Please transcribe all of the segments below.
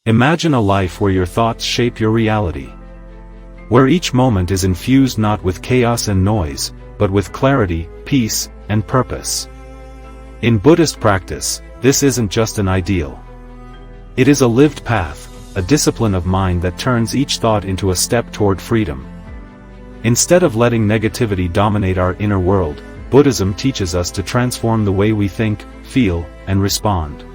Imagine a life where your thoughts shape your reality. Where each moment is infused not with chaos and noise, but with clarity, peace, and purpose. In Buddhist practice, this isn't just an ideal. It is a lived path, a discipline of mind that turns each thought into a step toward freedom. Instead of letting negativity dominate our inner world, Buddhism teaches us to transform the way we think, feel, and respond.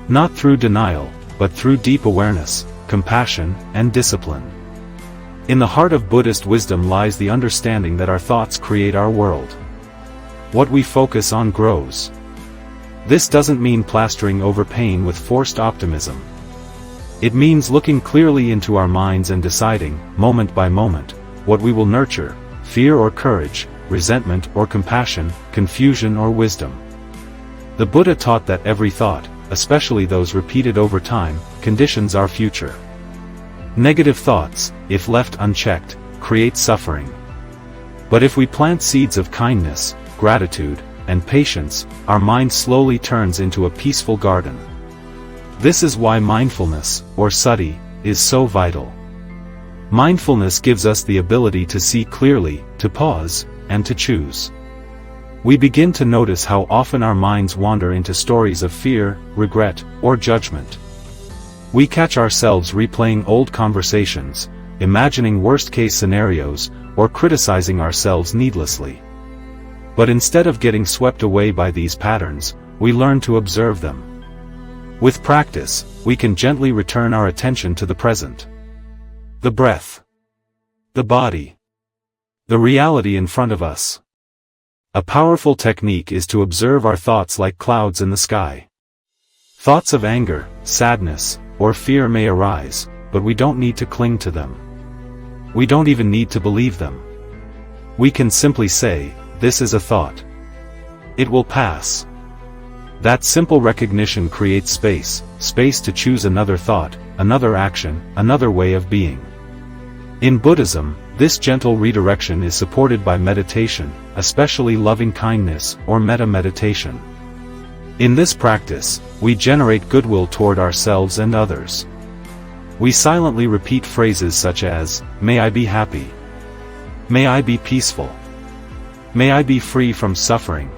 Not through denial, but through deep awareness, compassion, and discipline. In the heart of Buddhist wisdom lies the understanding that our thoughts create our world. What we focus on grows. This doesn't mean plastering over pain with forced optimism. It means looking clearly into our minds and deciding, moment by moment, what we will nurture, fear or courage, resentment or compassion, confusion or wisdom. The Buddha taught that every thought, especially those repeated over time, conditions our future. Negative thoughts, if left unchecked, create suffering. But if we plant seeds of kindness, gratitude, and patience, our mind slowly turns into a peaceful garden. This is why mindfulness, or sati, is so vital. Mindfulness gives us the ability to see clearly, to pause, and to choose. We begin to notice how often our minds wander into stories of fear, regret, or judgment. We catch ourselves replaying old conversations, imagining worst-case scenarios, or criticizing ourselves needlessly. But instead of getting swept away by these patterns, we learn to observe them. With practice, we can gently return our attention to the present. The breath. The body. The reality in front of us. A powerful technique is to observe our thoughts like clouds in the sky. Thoughts of anger, sadness, or fear may arise, but we don't need to cling to them. We don't even need to believe them. We can simply say, "This is a thought. It will pass." That simple recognition creates space to choose another thought, another action, another way of being. In Buddhism, this gentle redirection is supported by meditation, especially loving-kindness or metta-meditation. In this practice, we generate goodwill toward ourselves and others. We silently repeat phrases such as, "May I be happy. May I be peaceful. May I be free from suffering."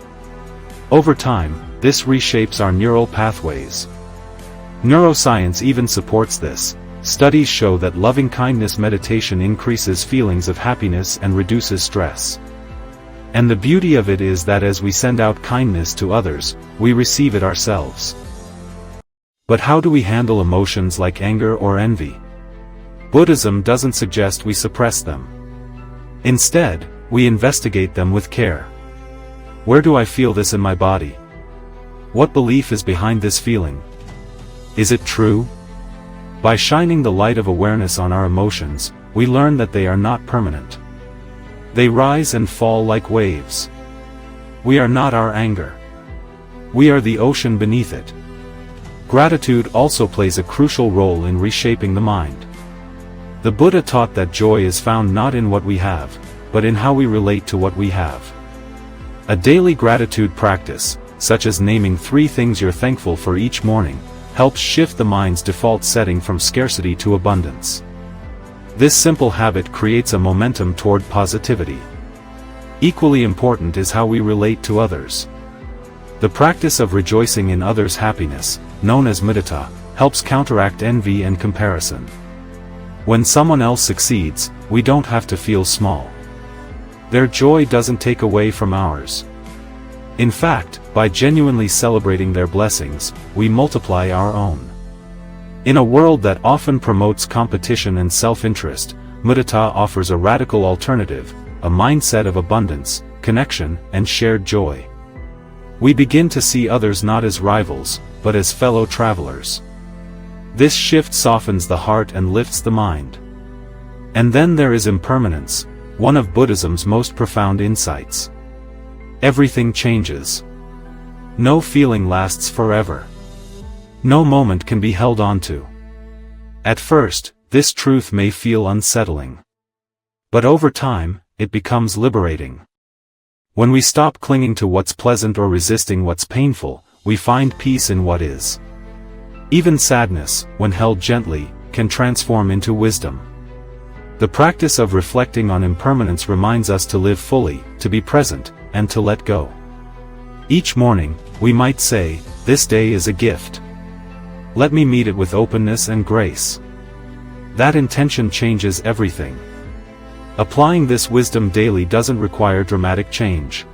Over time, this reshapes our neural pathways. Neuroscience even supports this. Studies show that loving-kindness meditation increases feelings of happiness and reduces stress. And the beauty of it is that as we send out kindness to others, we receive it ourselves. But how do we handle emotions like anger or envy? Buddhism doesn't suggest we suppress them. Instead, we investigate them with care. Where do I feel this in my body? What belief is behind this feeling? Is it true? By shining the light of awareness on our emotions, we learn that they are not permanent. They rise and fall like waves. We are not our anger. We are the ocean beneath it. Gratitude also plays a crucial role in reshaping the mind. The Buddha taught that joy is found not in what we have, but in how we relate to what we have. A daily gratitude practice, such as naming 3 things you're thankful for each morning, helps shift the mind's default setting from scarcity to abundance. This simple habit creates a momentum toward positivity. Equally important is how we relate to others. The practice of rejoicing in others' happiness, known as mudita, helps counteract envy and comparison. When someone else succeeds, we don't have to feel small. Their joy doesn't take away from ours. In fact, by genuinely celebrating their blessings, we multiply our own. In a world that often promotes competition and self-interest, mudita offers a radical alternative, a mindset of abundance, connection, and shared joy. We begin to see others not as rivals, but as fellow travelers. This shift softens the heart and lifts the mind. And then there is impermanence, one of Buddhism's most profound insights. Everything changes. No feeling lasts forever. No moment can be held onto. At first, this truth may feel unsettling. But over time, it becomes liberating. When we stop clinging to what's pleasant or resisting what's painful, we find peace in what is. Even sadness, when held gently, can transform into wisdom. The practice of reflecting on impermanence reminds us to live fully, to be present, and to let go. Each morning, we might say, "This day is a gift. Let me meet it with openness and grace." That intention changes everything. Applying this wisdom daily doesn't require dramatic change.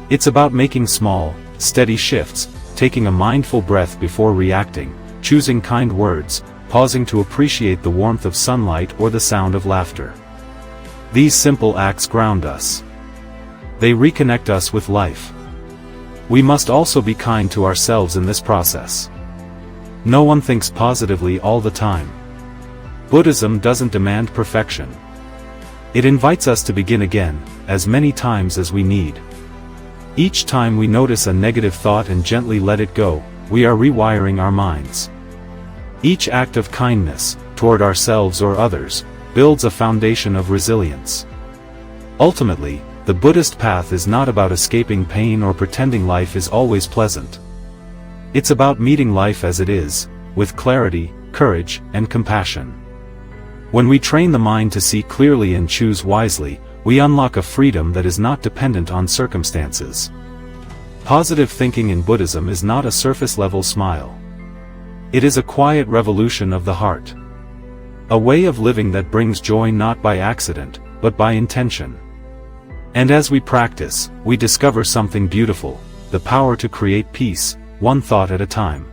It's about making small, steady shifts, taking a mindful breath before reacting, choosing kind words, pausing to appreciate the warmth of sunlight or the sound of laughter. These simple acts ground us. They reconnect us with life. We must also be kind to ourselves in this process. No one thinks positively all the time. Buddhism doesn't demand perfection. It invites us to begin again, as many times as we need. Each time we notice a negative thought and gently let it go, we are rewiring our minds. Each act of kindness, toward ourselves or others, builds a foundation of resilience. Ultimately, the Buddhist path is not about escaping pain or pretending life is always pleasant. It's about meeting life as it is, with clarity, courage, and compassion. When we train the mind to see clearly and choose wisely, we unlock a freedom that is not dependent on circumstances. Positive thinking in Buddhism is not a surface-level smile. It is a quiet revolution of the heart. A way of living that brings joy not by accident, but by intention. And as we practice, we discover something beautiful, the power to create peace, one thought at a time.